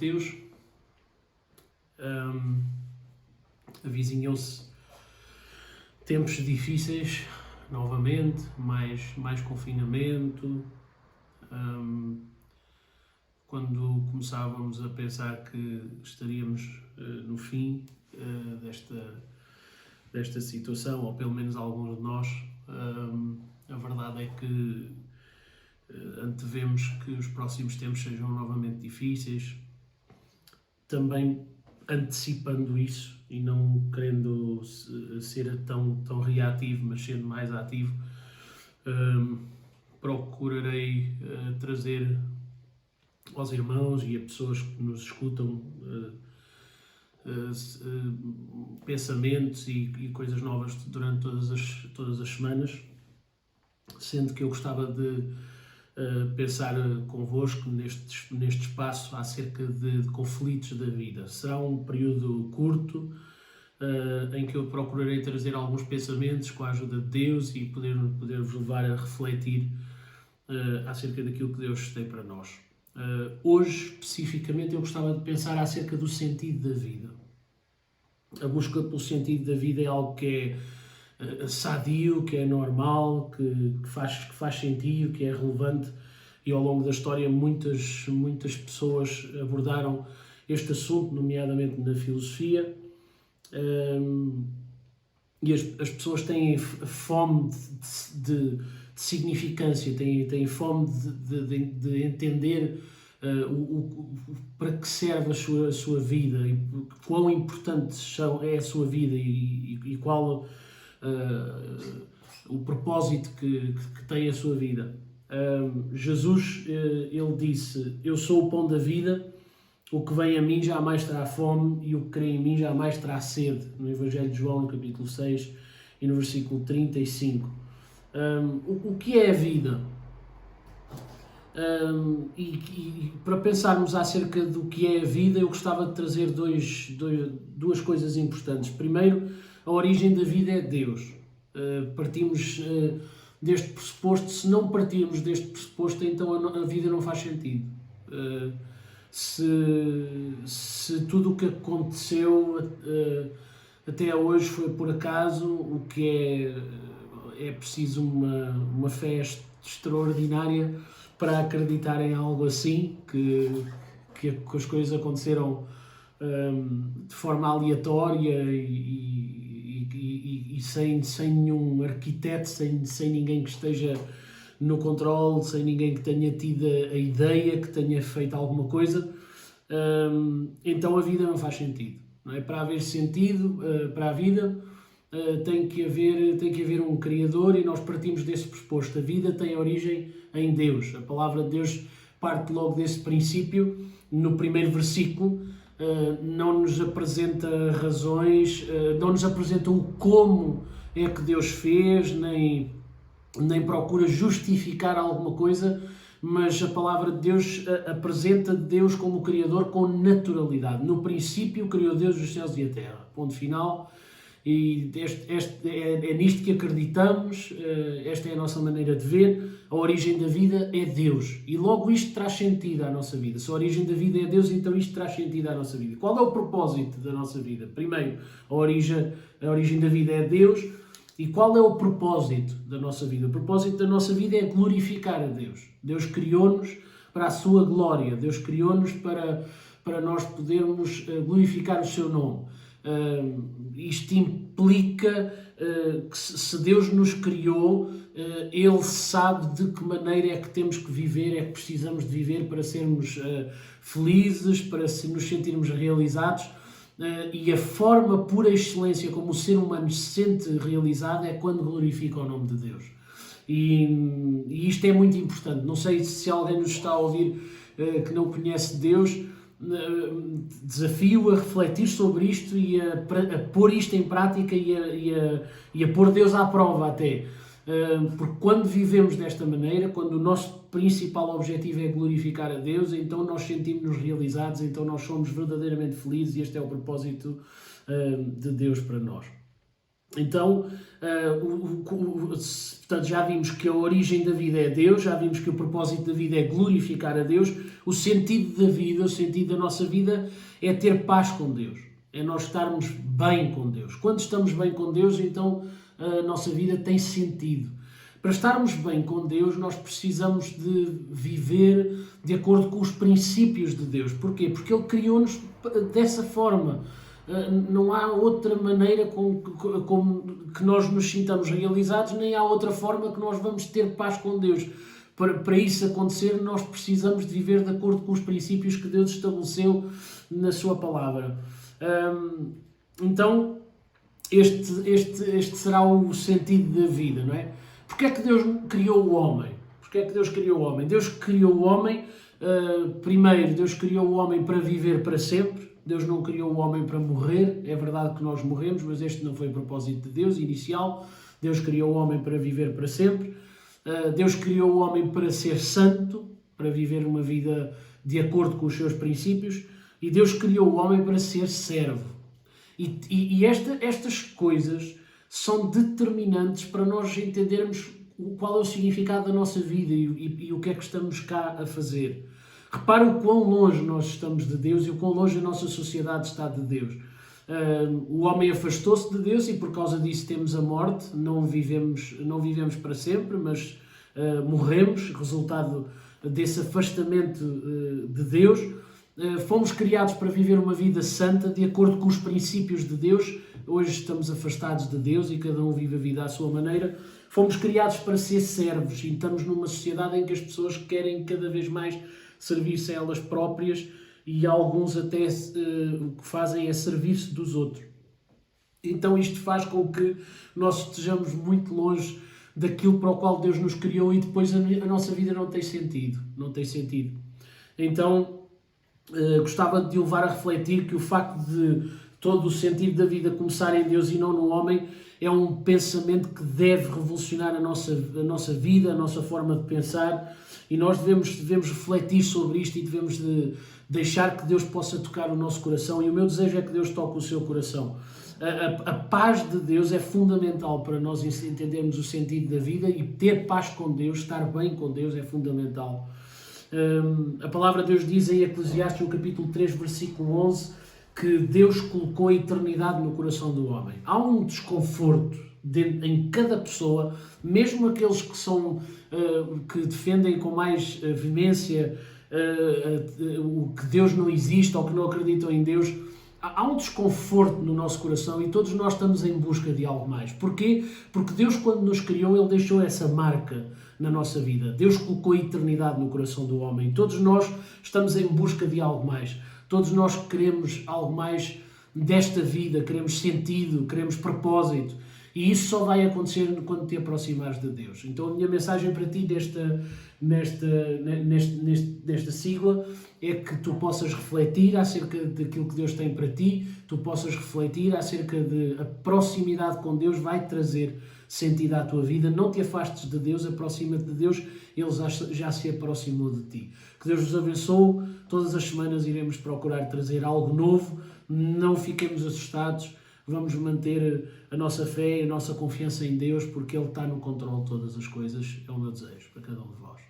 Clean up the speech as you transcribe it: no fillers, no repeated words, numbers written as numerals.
Mateus. Avizinham-se tempos difíceis, novamente, mais confinamento. Quando começávamos a pensar que estaríamos no fim desta situação, ou pelo menos alguns de nós, a verdade é que antevemos que os próximos tempos sejam novamente difíceis, também antecipando isso e não querendo ser tão reativo, mas sendo mais ativo. Procurarei trazer aos irmãos e a pessoas que nos escutam pensamentos e coisas novas durante todas as semanas, sendo que eu gostava de pensar convosco neste espaço acerca de conflitos da vida. Será um período curto em que eu procurarei trazer alguns pensamentos com a ajuda de Deus e poder-vos levar a refletir acerca daquilo que Deus tem para nós. Hoje, especificamente, eu gostava de pensar acerca do sentido da vida. A busca pelo sentido da vida é algo que é sadio, que é normal, que faz sentido, que é relevante, e ao longo da história muitas pessoas abordaram este assunto, nomeadamente na filosofia, e as pessoas têm fome de significância, têm fome de entender para que serve a sua vida e quão importante é a sua vida e qual o propósito que tem a sua vida. Jesus, ele disse: eu sou o pão da vida, o que vem a mim jamais terá fome e o que crê em mim jamais terá sede, no Evangelho de João, no capítulo 6 e no versículo 35. O que é a vida? E para pensarmos acerca do que é a vida, eu gostava de trazer duas coisas importantes. Primeiro, a origem da vida é Deus. Partimos deste pressuposto. Se não partirmos deste pressuposto, então a vida não faz sentido. Se tudo o que aconteceu até hoje foi por acaso, o que é preciso uma fé extraordinária para acreditar em algo assim, que as coisas aconteceram de forma aleatória e sem nenhum arquiteto, sem ninguém que esteja no controle, sem ninguém que tenha tido a ideia, que tenha feito alguma coisa. Então a vida não faz sentido. Não é? Para haver sentido para a vida, tem que haver um Criador, e nós partimos desse pressuposto. A vida tem origem em Deus. A palavra de Deus parte logo desse princípio. No primeiro versículo, não nos apresenta razões, não nos apresenta o como é que Deus fez, nem procura justificar alguma coisa, mas a palavra de Deus apresenta Deus como Criador com naturalidade. No princípio criou Deus os céus e a terra. Ponto final. E é nisto que acreditamos, esta é a nossa maneira de ver. A origem da vida é Deus, e logo isto traz sentido à nossa vida. Se a origem da vida é Deus, então isto traz sentido à nossa vida. Qual é o propósito da nossa vida? Primeiro, a origem da vida é Deus. E qual é o propósito da nossa vida? O propósito da nossa vida é glorificar a Deus. Deus criou-nos para a sua glória. Deus criou-nos para nós podermos glorificar o seu nome. Isto implica que se Deus nos criou, Ele sabe de que maneira é que temos que viver, é que precisamos de viver para sermos felizes, para nos sentirmos realizados. E a forma por excelência como o ser humano se sente realizado é quando glorifica o nome de Deus. E isto é muito importante. Não sei se alguém nos está a ouvir que não conhece Deus. Desafio a refletir sobre isto e a pôr isto em prática e a pôr Deus à prova até. Porque quando vivemos desta maneira, quando o nosso principal objetivo é glorificar a Deus, então nós sentimos-nos realizados, então nós somos verdadeiramente felizes, e este é o propósito de Deus para nós. Então, portanto, já vimos que a origem da vida é Deus, já vimos que o propósito da vida é glorificar a Deus, o sentido da vida, o sentido da nossa vida é ter paz com Deus, é nós estarmos bem com Deus. Quando estamos bem com Deus, então a nossa vida tem sentido. Para estarmos bem com Deus, nós precisamos de viver de acordo com os princípios de Deus. Porquê? Porque Ele criou-nos dessa forma. Não há outra maneira com que nós nos sintamos realizados, nem há outra forma que nós vamos ter paz com Deus. Para isso acontecer, nós precisamos de viver de acordo com os princípios que Deus estabeleceu na sua palavra. Então, este será o sentido da vida, não é? Porquê é que Deus criou o homem? Porquê é que Deus criou o homem? Deus criou o homem, primeiro, Deus criou o homem para viver para sempre. Deus não criou o homem para morrer. É verdade que nós morremos, mas este não foi o propósito de Deus inicial. Deus criou o homem para viver para sempre. Deus criou o homem para ser santo, para viver uma vida de acordo com os seus princípios. E Deus criou o homem para ser servo. E estas coisas são determinantes para nós entendermos qual é o significado da nossa vida e o que é que estamos cá a fazer. Repara o quão longe nós estamos de Deus e o quão longe a nossa sociedade está de Deus. O homem afastou-se de Deus e por causa disso temos a morte. Não vivemos para sempre, mas morremos, resultado desse afastamento de Deus. Fomos criados para viver uma vida santa, de acordo com os princípios de Deus. Hoje estamos afastados de Deus e cada um vive a vida à sua maneira. Fomos criados para ser servos e estamos numa sociedade em que as pessoas querem cada vez mais servir-se a elas próprias e alguns até o que fazem é servir-se dos outros. Então isto faz com que nós estejamos muito longe daquilo para o qual Deus nos criou e depois a nossa vida não tem sentido. Não tem sentido. Então gostava de o levar a refletir que o facto de todo o sentido da vida começar em Deus e não no homem é um pensamento que deve revolucionar a nossa vida, a nossa forma de pensar, e nós devemos refletir sobre isto e devemos de deixar que Deus possa tocar o nosso coração, e o meu desejo é que Deus toque o seu coração. A paz de Deus é fundamental para nós entendermos o sentido da vida, e ter paz com Deus, estar bem com Deus é fundamental. A palavra de Deus diz em Eclesiastes, no capítulo 3, versículo 11, que Deus colocou a eternidade no coração do homem. Há um desconforto em cada pessoa, mesmo aqueles que defendem com mais veemência o que Deus não existe ou que não acreditam em Deus. Há um desconforto no nosso coração e todos nós estamos em busca de algo mais. Porquê? Porque Deus, quando nos criou, Ele deixou essa marca na nossa vida. Deus colocou a eternidade no coração do homem. Todos nós estamos em busca de algo mais. Todos nós queremos algo mais desta vida, queremos sentido, queremos propósito. E isso só vai acontecer quando te aproximares de Deus. Então a minha mensagem para ti nesta sigla é que tu possas refletir acerca daquilo que Deus tem para ti, tu possas refletir acerca de a proximidade com Deus vai trazer sentido à tua vida. Não te afastes de Deus, aproxima-te de Deus, Ele já se aproximou de ti. Que Deus nos abençoe. Todas as semanas iremos procurar trazer algo novo, não fiquemos assustados, vamos manter a nossa fé e a nossa confiança em Deus, porque Ele está no controle de todas as coisas. É o meu desejo para cada um de vós.